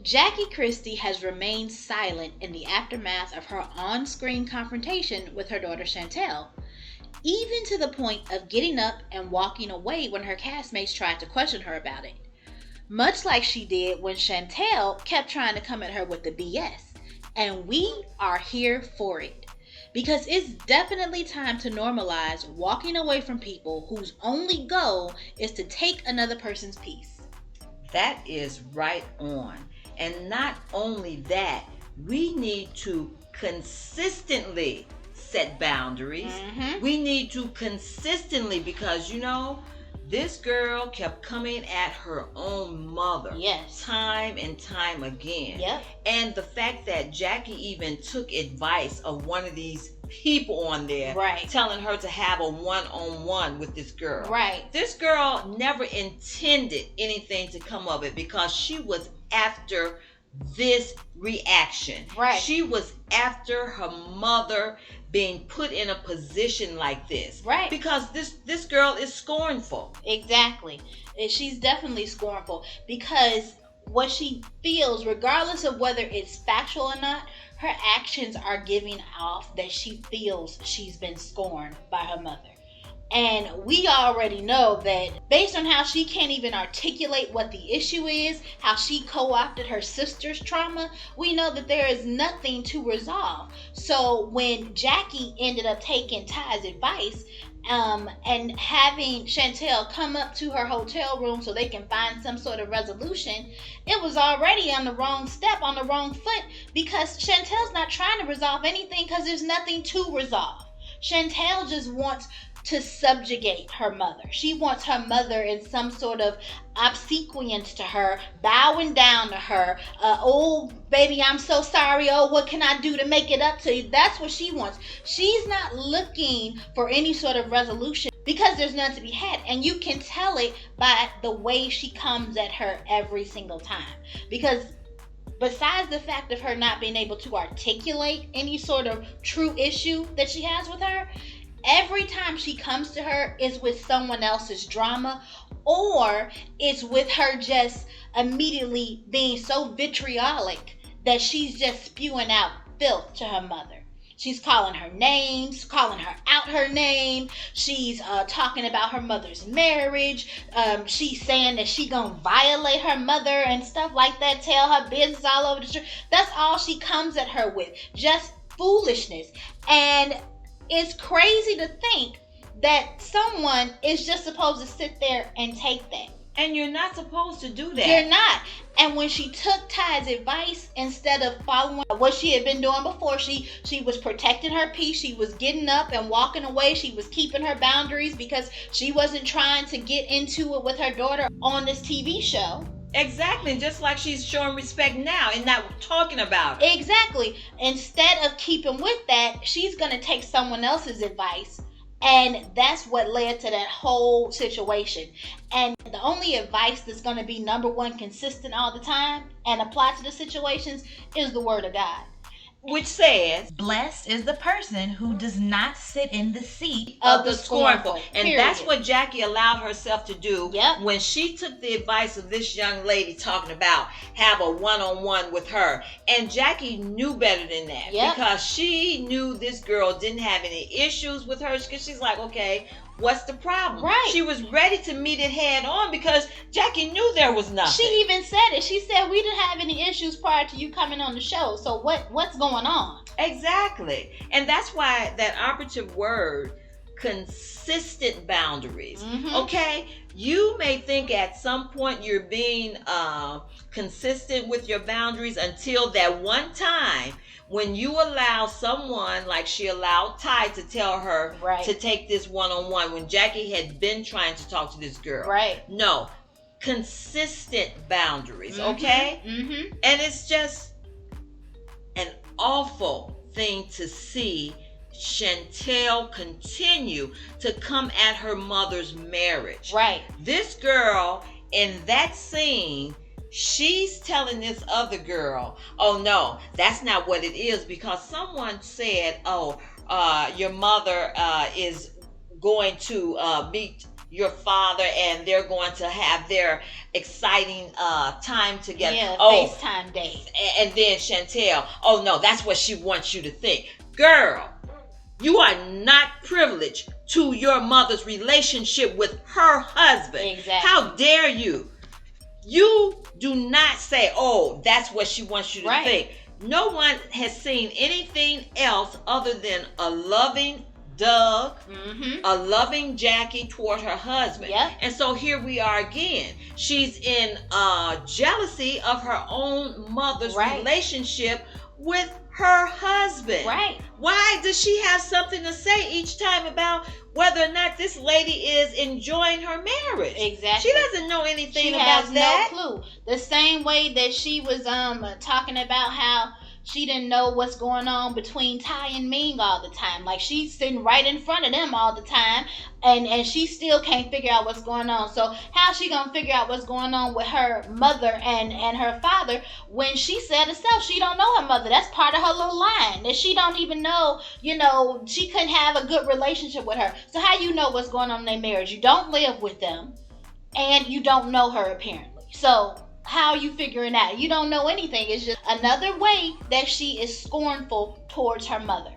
Jackie Christie has remained silent in the aftermath of her on-screen confrontation with her daughter Chantel, even to the point of getting up and walking away when her castmates tried to question her about it. Much like she did when Chantel kept trying to come at her with the BS. And we are here for it. Because it's definitely time to normalize walking away from people whose only goal is to take another person's peace. That is right on. And not only that, we need to consistently set boundaries. We need to consistently, because this girl kept coming at her own mother. Yes. Time and time again. Yep. And the fact that Jackie even took advice of one of these people on there, right, telling her to have a one-on-one with this girl. Right. This girl never intended anything to come of it because she was after this reaction. Right. She was after her mother being put in a position like this. Right. Because this girl is scornful. Exactly. She's definitely scornful because what she feels, regardless of whether it's factual or not, her actions are giving off that she feels she's been scorned by her mother. And we already know that based on how she can't even articulate what the issue is, how she co-opted her sister's trauma, we know that there is nothing to resolve. So when Jackie ended up taking Ty's advice and having Chantel come up to her hotel room so they can find some sort of resolution, it was already on the wrong step, on the wrong foot, because Chantel's not trying to resolve anything because there's nothing to resolve. Chantel just wants to subjugate her mother. She wants her mother in some sort of obsequience to her, bowing down to her. Oh, baby, I'm so sorry. Oh, what can I do to make it up to you? That's what she wants. She's not looking for any sort of resolution because there's none to be had. And you can tell it by the way she comes at her every single time. Because besides the fact of her not being able to articulate any sort of true issue that she has with her, every time she comes to her is with someone else's drama, or it's with her just immediately being so vitriolic that she's just spewing out filth to her mother. She's calling her names, calling her out her name. She's talking about her mother's marriage. She's saying that she gonna violate her mother and stuff like that, tell her business all over the street. That's all she comes at her with, just foolishness. And it's crazy to think that someone is just supposed to sit there and take that. And you're not supposed to do that. You're not. And when she took Ty's advice, instead of following what she had been doing before, she was protecting her peace. She was getting up and walking away. She was keeping her boundaries because she wasn't trying to get into it with her daughter on this TV show. Exactly, just like she's showing respect now and not talking about it. Exactly. Instead of keeping with that, she's going to take someone else's advice. And that's what led to that whole situation. And the only advice that's going to be number one, consistent all the time and apply to the situations is the word of God. Which says, blessed is the person who does not sit in the seat of the scornful. And period. That's what Jackie allowed herself to do. Yep. When she took the advice of this young lady talking about have a one-on-one with her. And Jackie knew better than that. Yep. Because she knew this girl didn't have any issues with her. Because she's like, okay, what's the problem? Right. She was ready to meet it head on because Jackie knew there was nothing. She even said it. She said, we didn't have any issues prior to you coming on the show. So what's going on? Exactly. And that's why that operative word, consistent boundaries. Okay? You may think at some point you're being consistent with your boundaries until that one time when you allow someone, like she allowed Ty to tell her to take this one-on-one when Jackie had been trying to talk to this girl. Right. No. Consistent boundaries, okay? And it's just an awful thing to see Chantel continue to come at her mother's marriage. Right. This girl in that scene, she's telling this other girl, oh no, that's not what it is, because someone said, your mother is going to be your father and they're going to have their exciting time together. Yeah, oh, FaceTime day. And then Chantel, oh no, that's what she wants you to think. Girl, you are not privileged to your mother's relationship with her husband. Exactly. How dare you? You do not say, oh, that's what she wants you to think. No one has seen anything else other than a loving Doug, a loving Jackie toward her husband. Yep. And so here we are again. She's in jealousy of her own mother's relationship with her husband. Right. Why does she have something to say each time about whether or not this lady is enjoying her marriage? Exactly. She doesn't know anything about that. She that. has no clue. The same way that she was talking about how she didn't know what's going on between Ty and Ming all the time. Like, she's sitting right in front of them all the time, and she still can't figure out what's going on. So how's she gonna figure out what's going on with her mother and her father when she said herself she don't know her mother? That's part of her little line, that she don't even know. You know, she couldn't have a good relationship with her. So how you know what's going on in their marriage? You don't live with them, and you don't know her apparently. So how are you figuring out? You don't know anything. It's just another way that she is scornful towards her mother.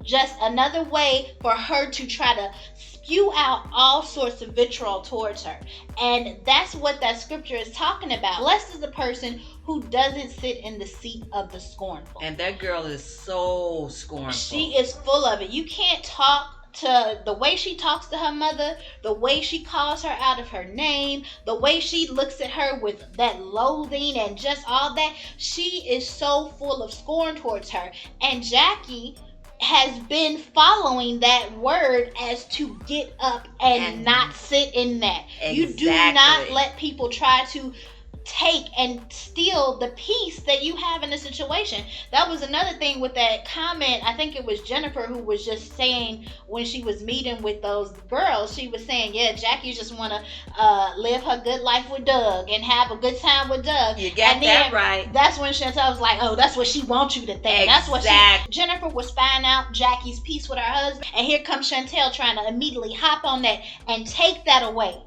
Just another way for her to try to spew out all sorts of vitriol towards her. And that's what that scripture is talking about. Blessed is the person who doesn't sit in the seat of the scornful. And that girl is so scornful. She is full of it. You can't talk to the way she talks to her mother, the way she calls her out of her name, the way she looks at her with that loathing and just all that. She is so full of scorn towards her. And Jackie has been following that word as to get up and not sit in that. Exactly. You do not let people try to take and steal the peace that you have in the situation. That was another thing with that comment. I think it was Jennifer who was just saying when she was meeting with those girls, she was saying, yeah, Jackie just want to live her good life with Doug and have a good time with Doug. You got that right. That's when Chantel was like, oh, that's what she wants you to think. Exactly. That's what Jennifer was spying out Jackie's peace with her husband, and here comes Chantel trying to immediately hop on that and take that away.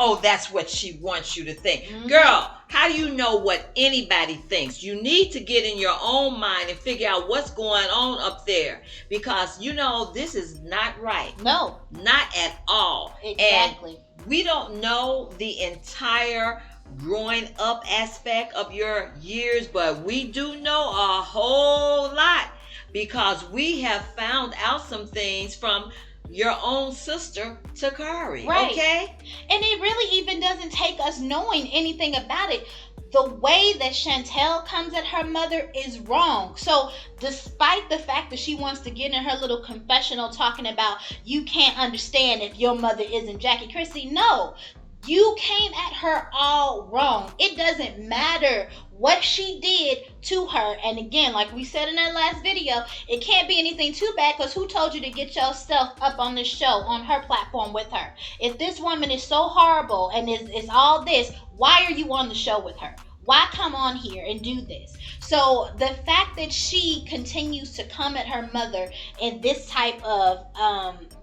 Oh, that's what she wants you to think. Girl, how do you know what anybody thinks? You need to get in your own mind and figure out what's going on up there. Because, you know, this is not right. No. Not at all. Exactly. And we don't know the entire growing up aspect of your years, but we do know a whole lot because we have found out some things from your own sister, Takari. Right. Okay? And it really even doesn't take us knowing anything about it. The way that Chantel comes at her mother is wrong. So despite the fact that she wants to get in her little confessional talking about you can't understand if your mother isn't Jackie Christie, no. You came at her all wrong. It doesn't matter what she did to her. And again, like we said in that last video, it can't be anything too bad because who told you to get yourself up on this show, on her platform with her? If this woman is so horrible and is all this, why are you on the show with her? Why come on here and do this? So the fact that she continues to come at her mother in this type of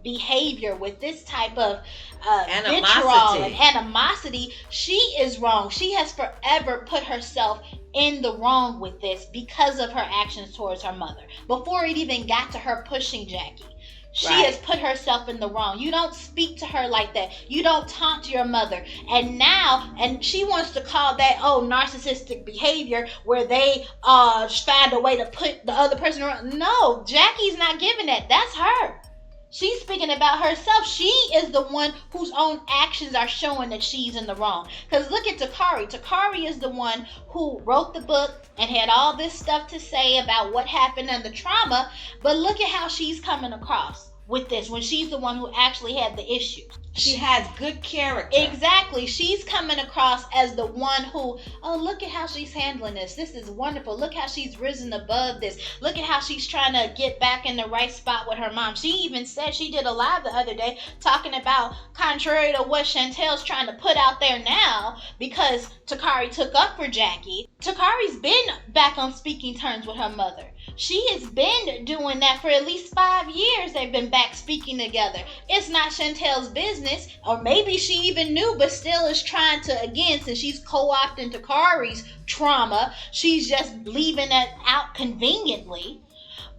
behavior, with this type of vitriol and animosity, she is wrong. She has forever put herself in the wrong with this because of her actions towards her mother. Before it even got to her pushing Jackie. She has put herself in the wrong. You don't speak to her like that. You don't taunt your mother. And she wants to call that, narcissistic behavior where they find a way to put the other person around. No, Jackie's not giving that. That's her. She's speaking about herself. She is the one whose own actions are showing that she's in the wrong. Because look at Takari. Takari is the one who wrote the book and had all this stuff to say about what happened and the trauma. But look at how she's coming across with this when she's the one who actually had the issues. She has good character. Exactly. She's coming across as the one who, look at how she's handling this. This is wonderful. Look how she's risen above this. Look at how she's trying to get back in the right spot with her mom. She even said, she did a live the other day talking about, contrary to what Chantel's trying to put out there now, because Takari took up for Jackie, Takari's been back on speaking terms with her mother. She has been doing that for at least 5 years. They've been back speaking together. It's not Chantel's business, or maybe she even knew, but still is trying to, again, since she's co-opting Takari's trauma, she's just leaving it out conveniently.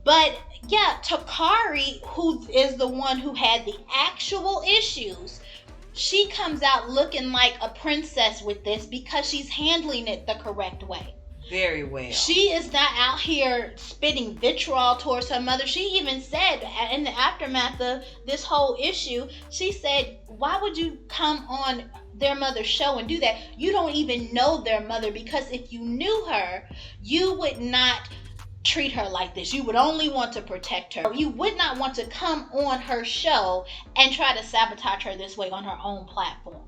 But yeah, Takari, who is the one who had the actual issues, she comes out looking like a princess with this because she's handling it the correct way. Very well. She is not out here spitting vitriol towards her mother. She even said in the aftermath of this whole issue, she said, why would you come on their mother's show and do that? You don't even know their mother, because if you knew her, you would not treat her like this. You would only want to protect her. You would not want to come on her show and try to sabotage her this way on her own platform.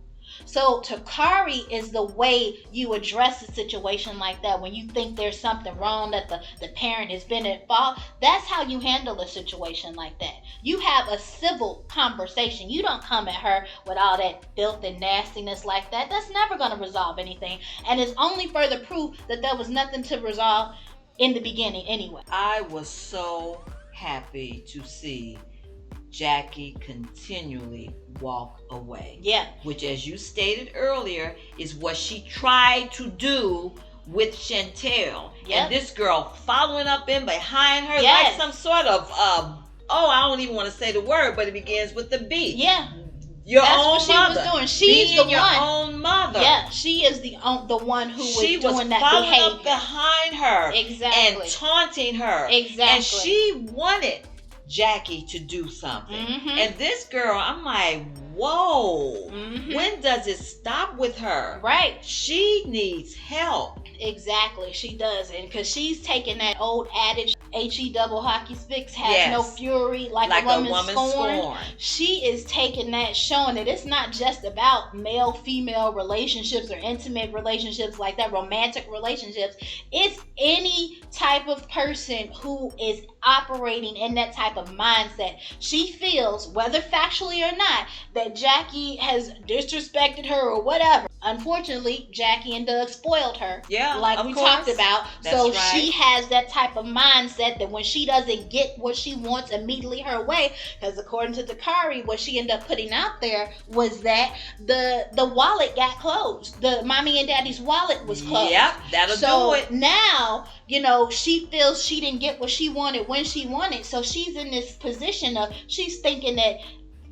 So Takari is the way you address a situation like that. When you think there's something wrong, that the parent has been at fault, that's how you handle a situation like that. You have a civil conversation. You don't come at her with all that filth and nastiness like that. That's never going to resolve anything. And it's only further proof that there was nothing to resolve in the beginning anyway. I was so happy to see Jackie continually walk away. Yeah. Which, as you stated earlier, is what she tried to do with Chantel. Yep. And this girl following up in behind her, yes, like some sort of, I don't even want to say the word, but it begins with the B. Yeah. Your That's own what she mother. was doing. She's the your one. own mother. Yeah, she is the one who was she doing was that following behavior. up behind her. Exactly. And taunting her. Exactly. And she wanted Jackie to do something. Mm-hmm. And this girl, I'm like, whoa. Mm-hmm. When does it stop with her? Right. She needs help. Exactly, she does. And because she's taking that old adage, HE double hockey sticks has Yes. no fury like a woman's scorn. scorn. She is taking that, showing that it's not just about male-female relationships or intimate relationships like that, romantic relationships. It's any type of person who is operating in that type of mindset. She feels, whether factually or not, that Jackie has disrespected her or whatever. Unfortunately, Jackie and Doug spoiled her, Yeah, like of we course. talked about. That's so right. she has that type of mindset that when she doesn't get what she wants immediately her way, because according to Takari, what she ended up putting out there was that the wallet got closed. The mommy and daddy's wallet was closed. Yep, that'll So do it. now, she feels she didn't get what she wanted when she wanted. So she's in this position of, she's thinking that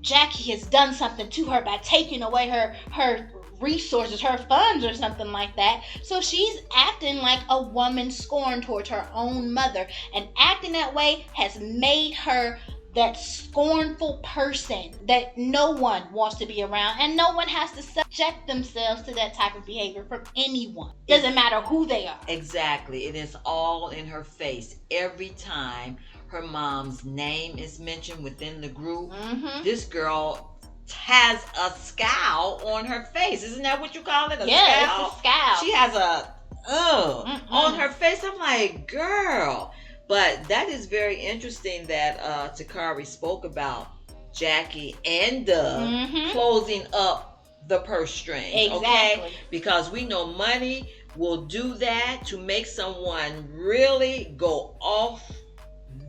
Jackie has done something to her by taking away her resources, her funds or something like that. So she's acting like a woman scorned towards her own mother, and acting that way has made her that scornful person that no one wants to be around, and no one has to subject themselves to that type of behavior from anyone. Doesn't matter who they are. Exactly. It is all in her face. Every time her mom's name is mentioned within the group, Mm-hmm. this girl has a scowl on her face. Isn't that what you call it? Yeah, scowl? it's a scowl. She has a on Mm-mm. her face. I'm like, girl. But that is very interesting that Takari spoke about Jackie and Doug Mm-hmm. closing up the purse strings. Exactly. Okay? Because we know money will do that to make someone really go off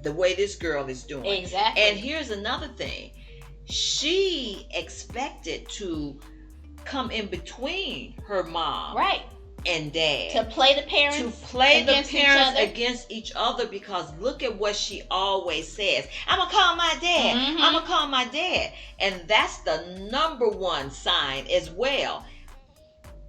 the way this girl is doing. Exactly. And here's another thing. She expected to come in between her mom right. and dad. To play the parents. To play the against each parents other. against each other, because look at what she always says. I'm going to call my dad. Mhm. I'm going to call my dad. And that's the number one sign as well.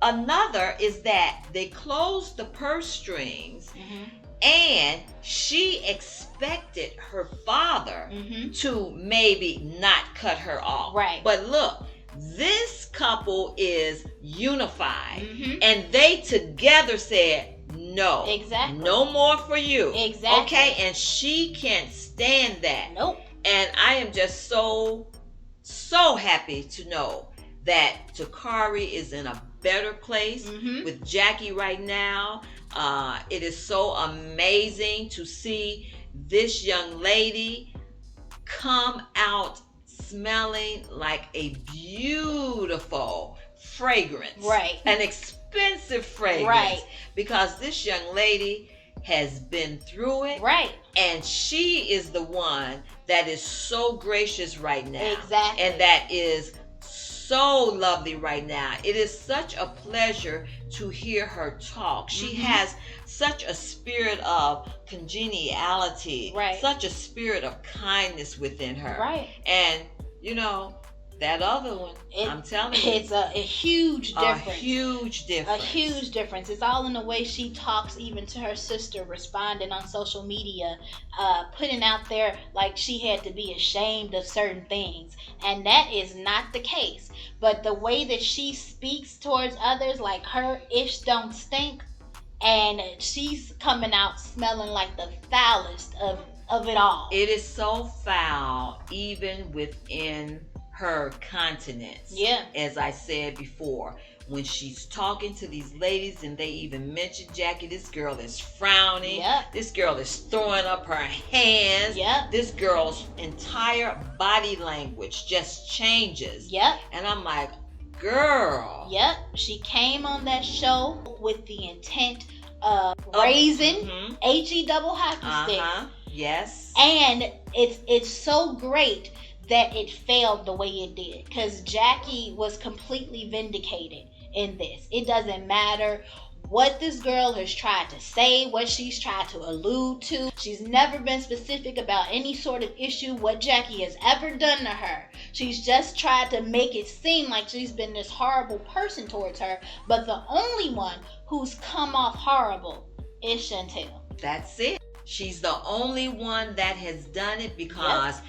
Another is that they closed the purse strings, Mm-hmm. and she expected her father Mm-hmm. to maybe not cut her off. Right. But look, this couple is unified, Mm-hmm. and they together said, no, Exactly. no more for you. Exactly. Okay, and she can't stand that. Nope. And I am just so happy to know that Takari is in a better place Mm-hmm. with Jackie right now. It is so amazing to see this young lady come out smelling like a beautiful fragrance. Right. An expensive fragrance. Right. Because this young lady has been through it. Right. And she is the one that is so gracious right now. Exactly. And that is so lovely right now. It is such a pleasure to hear her talk. She has such a spirit of congeniality, right, such a spirit of kindness within her. Right. And, you know, that other one, I'm telling you. It's a huge difference. A huge difference. A huge difference. It's all in the way she talks, even to her sister, responding on social media, putting out there like she had to be ashamed of certain things. And that is not the case. But the way that she speaks towards others, like her ish don't stink, and she's coming out smelling like the foulest of it all. It is so foul, even within her continence. Yeah. As I said before, when she's talking to these ladies and they even mention Jackie, this girl is frowning. Yep. This girl is throwing up her hands. Yep. This girl's entire body language just changes. Yep. And I'm like, girl. Yep. She came on that show with the intent of raising HE double hockey stick. Yes. And it's so great that it failed the way it did, because Jackie was completely vindicated in this. It doesn't matter what this girl has tried to say, what she's tried to allude to. She's never been specific about any sort of issue, what Jackie has ever done to her. She's just tried to make it seem like she's been this horrible person towards her. But the only one who's come off horrible is Chantel. That's it. She's the only one that has done it, because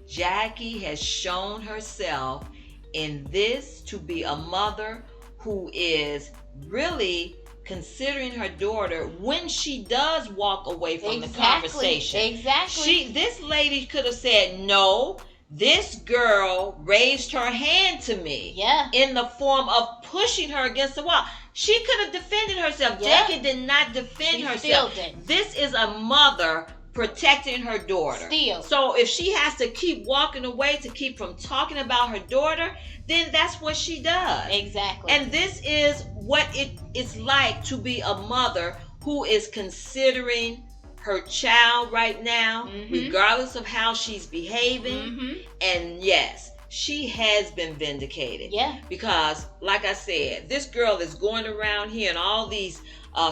Jackie has shown herself in this to be a mother who is really considering her daughter when she does walk away from the conversation. Exactly. This lady could have said, no, this girl raised her hand to me. Yeah. In the form of pushing her against the wall. She could have defended herself. Yeah. Jackie did not defend herself. Still didn't. This is a mother protecting her daughter. Still. So if she has to keep walking away to keep from talking about her daughter, then that's what she does. Exactly. And this is what it is like to be a mother who is considering her child right now, regardless of how she's behaving. And yes, she has been vindicated. Yeah. Because, like I said, this girl is going around here and all these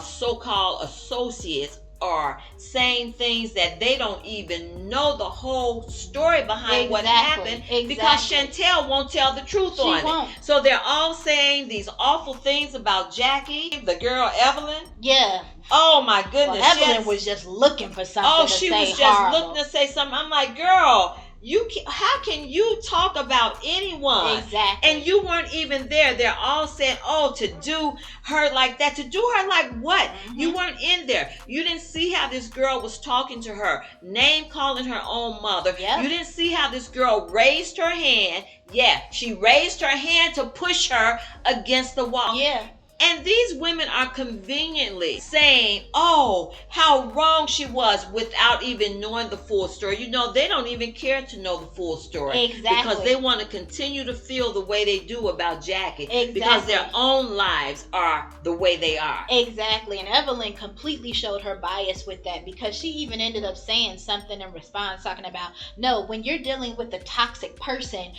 so-called associates are saying things that they don't even know the whole story behind what happened, because Chantel won't tell the truth on it. So they're all saying these awful things about Jackie, the girl Evelyn. Yeah. Oh my goodness. Well, Evelyn was just looking for something. Oh, she was just looking to say something. I'm like, girl, how can you talk about anyone? Exactly. And you weren't even there. They're all saying, oh, to do her like that. To do her like what? You weren't in there. You didn't see how this girl was talking to her, name calling her own mother. Yep. You didn't see how this girl raised her hand. Yeah, she raised her hand to push her against the wall. Yeah. And these women are conveniently saying, oh, how wrong she was, without even knowing the full story. You know, they don't even care to know the full story. Exactly. Because they want to continue to feel the way they do about Jackie. Exactly. Because their own lives are the way they are. Exactly. And Evelyn completely showed her bias with that, because she even ended up saying something in response, talking about, no, when you're dealing with a toxic person,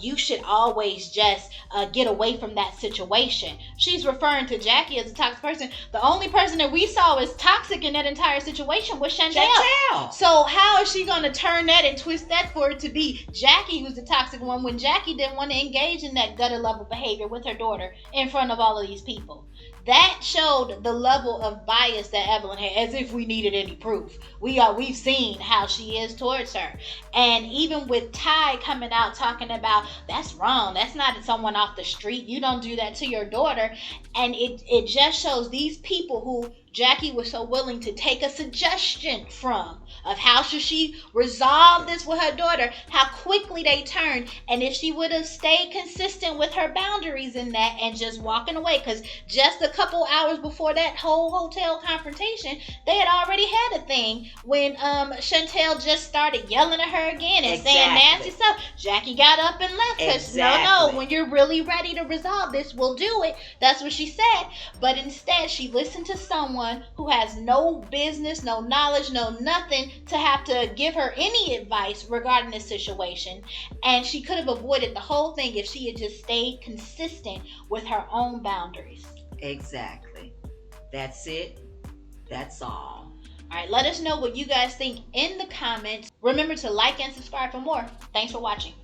you should always just get away from that situation. She's referring to Jackie as a toxic person. The only person that we saw as toxic in that entire situation was Chantel. So how is she going to turn that and twist that for it to be Jackie who's the toxic one, when Jackie didn't want to engage in that gutter level behavior with her daughter in front of all of these people? That showed the level of bias that Evelyn had, as if we needed any proof. We've seen how she is towards her. And even with Ty coming out talking about, that's wrong, that's not someone off the street, you don't do that to your daughter. And it just shows these people who Jackie was so willing to take a suggestion from, of how should she resolve this with her daughter, how quickly they turned. And if she would have stayed consistent with her boundaries in that and just walking away, because just a couple hours before that whole hotel confrontation, they had already had a thing when Chantel just started yelling at her again and saying nasty stuff. Jackie got up and left, because no, when you're really ready to resolve this, we'll do it. That's what she said. But instead, she listened to someone someone who has no business, no knowledge, no nothing to have to give her any advice regarding this situation. And she could have avoided the whole thing if she had just stayed consistent with her own boundaries. Exactly. That's it. That's all. All right, let us know what you guys think in the comments. Remember to like and subscribe for more. Thanks for watching.